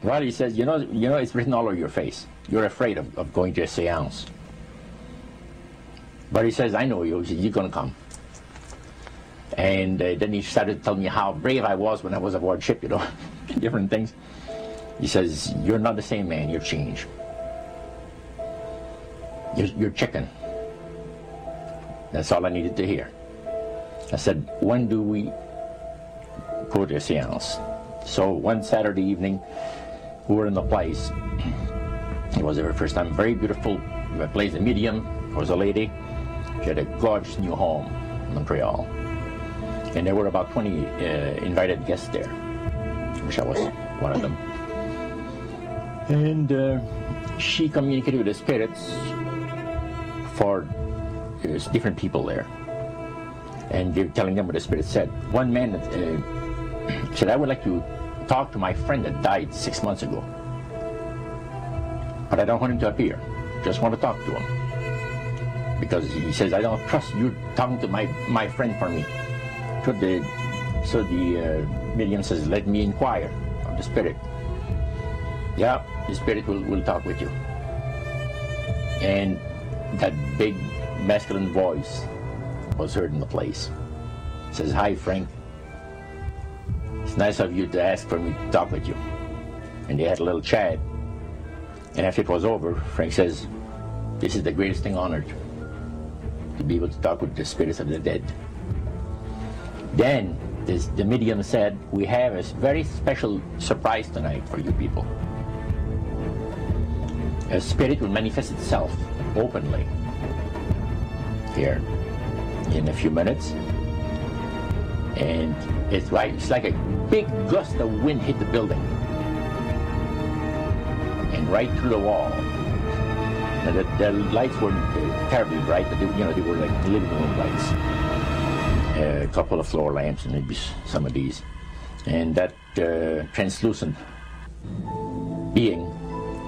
Well, he says, you know, it's written all over your face. You're afraid of going to a seance. But he says, I know you. He says, you're going to come. And then he started telling me how brave I was when I was aboard ship, you know, different things. He says, you're not the same man, you're changed. You're chicken. That's all I needed to hear. I said, when do we go to a seance? So one Saturday evening, we were in the place. It was our first time. Very beautiful place. The medium was a lady. She had a gorgeous new home in Montreal. And there were about 20 invited guests there, which I was one of them. And she communicated with the spirits for different people there. And they were telling them what the spirit said. One man said, I would like to talk to my friend that died 6 months ago. But I don't want him to appear. Just want to talk to him. Because he says, I don't trust you talking to my friend for me. So the medium says, let me inquire of the spirit. Yeah, the spirit will talk with you. And that big masculine voice was heard in the place. It says, hi Frank, it's nice of you to ask for me to talk with you. And they had a little chat. And after it was over, Frank says, this is the greatest thing on earth, to be able to talk with the spirits of the dead. Then the medium said, we have a very special surprise tonight for you people. A spirit will manifest itself openly here in a few minutes. And it's like a big gust of wind hit the building. And right through the wall. Now the lights were terribly bright, but they were like living room lights. A couple of floor lamps and maybe some of these. And that translucent being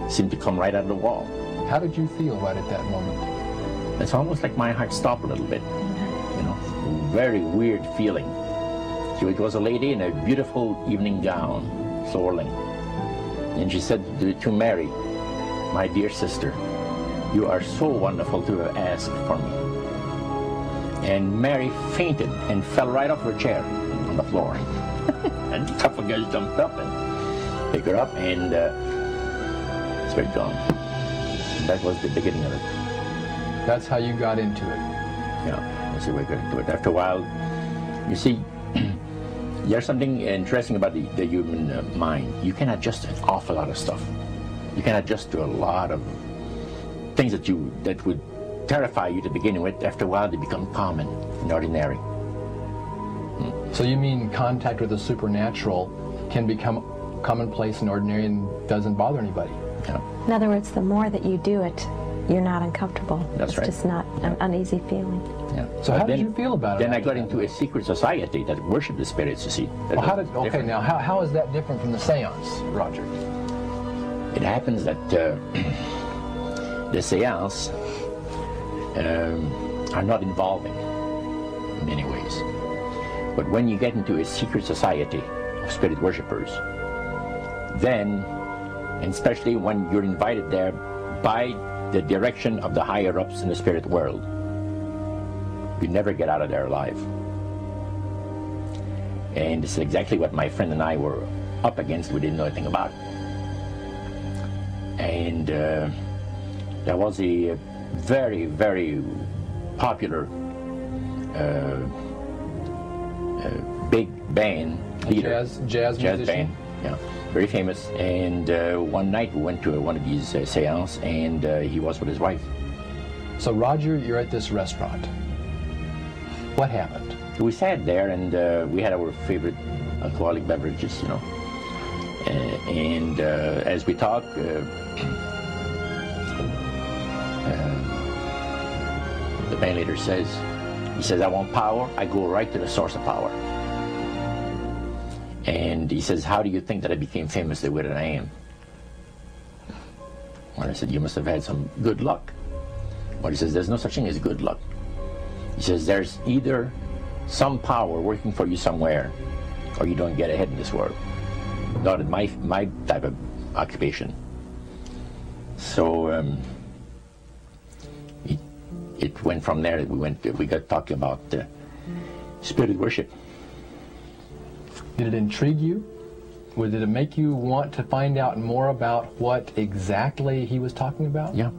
seemed to come right out of the wall. How did you feel right at that moment? It's almost like my heart stopped a little bit. You know, very weird feeling. So it was a lady in a beautiful evening gown, floorling. And she said to Mary, my dear sister, you are so wonderful to have asked for me. And Mary fainted and fell right off her chair on the floor. And a couple of guys jumped up and picked her up, and spirit gone. And that was the beginning of it. That's how you got into it. Yeah, that's the way I got into it. After a while, you see, there's something interesting about the human mind. You can adjust an awful lot of stuff. You can adjust to a lot of things that would terrify you to begin with. After a while, they become common and ordinary. So you mean contact with the supernatural can become commonplace and ordinary and doesn't bother anybody? Yeah. In other words, the more that you do it, you're not uncomfortable. That's right. It's just not an uneasy feeling. Yeah. So how did you feel about it? Then I got into a secret society that worshiped the spirits, you see. Well, how is that different from the seance, Roger? It happens that the seance are not involving in many ways. But when you get into a secret society of spirit worshippers, then, and especially when you're invited there by the direction of the higher-ups in the spirit world, you never get out of there alive. And this is exactly what my friend and I were up against. We didn't know anything about it. And there was a very, very popular big band leader. Jazz musician? Band, yeah, very famous. And one night we went to one of these seances, and he was with his wife. So Roger, you're at this restaurant. What happened? We sat there, and we had our favorite alcoholic beverages, you know. And as we talked, the band leader says, he says, I want power. I go right to the source of power. And he says, how do you think that I became famous the way that I am? Well, I said, you must have had some good luck. Well, he says, there's no such thing as good luck. He says, there's either some power working for you somewhere, or you don't get ahead in this world. Not in my type of occupation. So it went from there. We got talking about spirit worship. Did it intrigue you? Or did it make you want to find out more about what exactly he was talking about? Yeah.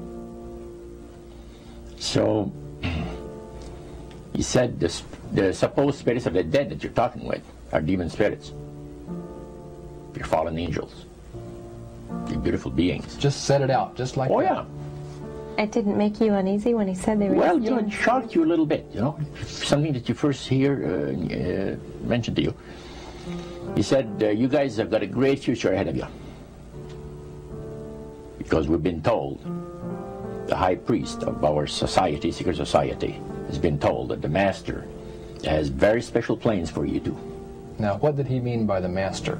So he said the supposed spirits of the dead that you're talking with are demon spirits. They're fallen angels. They're beautiful beings. Just set it out, just like that. Oh, yeah. It didn't make you uneasy when he said they were Well, just it shocked you a little bit, something that you first hear mentioned to you. He said, you guys have got a great future ahead of you. Because we've been told, the high priest of our society, secret society, has been told that the master has very special plans for you too. Now, what did he mean by the master?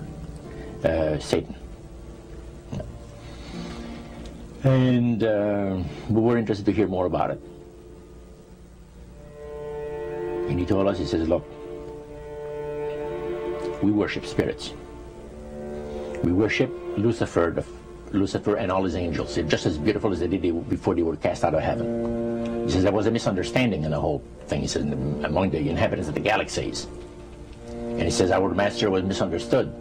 Satan. And we were interested to hear more about it. And he told us, he says, look, we worship spirits. We worship Lucifer and all his angels. They're just as beautiful as they did before they were cast out of heaven. He says there was a misunderstanding in the whole thing. He says among the inhabitants of the galaxies. And he says our master was misunderstood.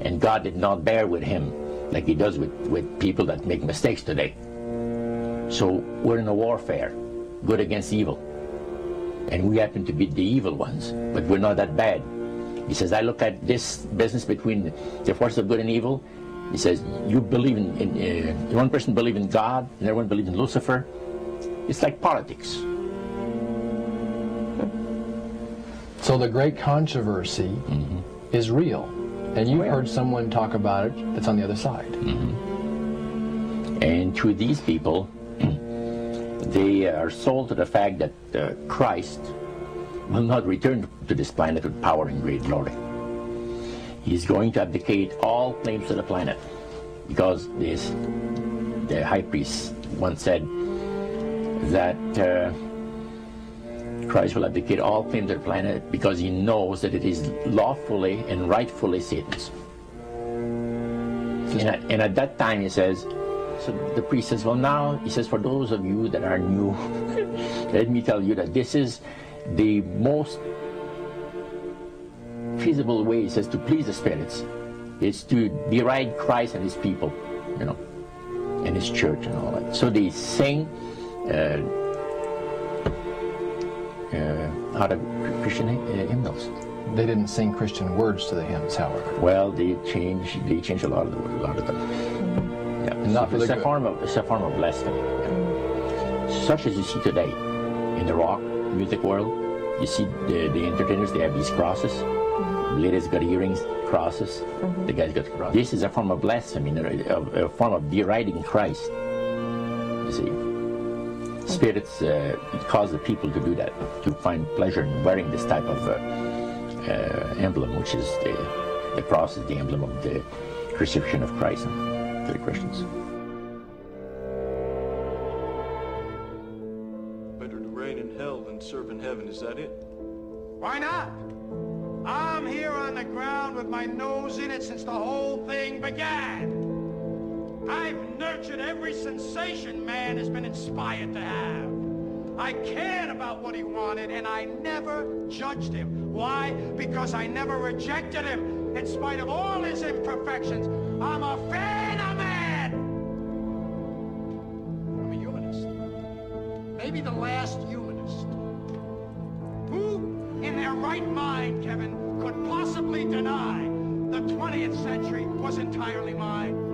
And God did not bear with him like he does with people that make mistakes today. So we're in a warfare, good against evil. And we happen to be the evil ones, but we're not that bad. He says, I look at this business between the forces of good and evil. He says, you believe in one person believes in God, and everyone believes in Lucifer. It's like politics. So the great controversy is real. And you've heard someone talk about it that's on the other side. And to these people, they are sold to the fact that Christ will not return to this planet with power and great glory. He's going to abdicate all claims to the planet, because the high priest once said that Christ will abdicate all claims to the planet because he knows that it is lawfully and rightfully Satan's. And at that time, he says, so the priest says, well, now, he says, for those of you that are new, let me tell you that this is the most feasible way, he says, to please the spirits. It's to deride Christ and his people, and his church and all that. So they sing out of Christian hymnals. They didn't sing Christian words to the hymns, however. Well, they changed a lot of them. Yeah. And not for the good. It's a form of blasphemy. Yeah. Such as you see today in the rock music world. You see the entertainers, they have these crosses. The ladies got earrings, crosses. The guys got crosses. This is a form of blasphemy, a form of deriding Christ. You see. Spirits cause the people to do that, to find pleasure in wearing this type of emblem, which is the cross is the emblem of the crucifixion of Christ to the Christians. Better to reign in hell than serve in heaven, is that it? Why not? I'm here on the ground with my nose in it since the whole thing began. I've nurtured every sensation man has been inspired to have. I cared about what he wanted, and I never judged him. Why? Because I never rejected him. In spite of all his imperfections, I'm a fan of man. I'm a humanist. Maybe the last humanist. Who, in their right mind, Kevin, could possibly deny the 20th century was entirely mine?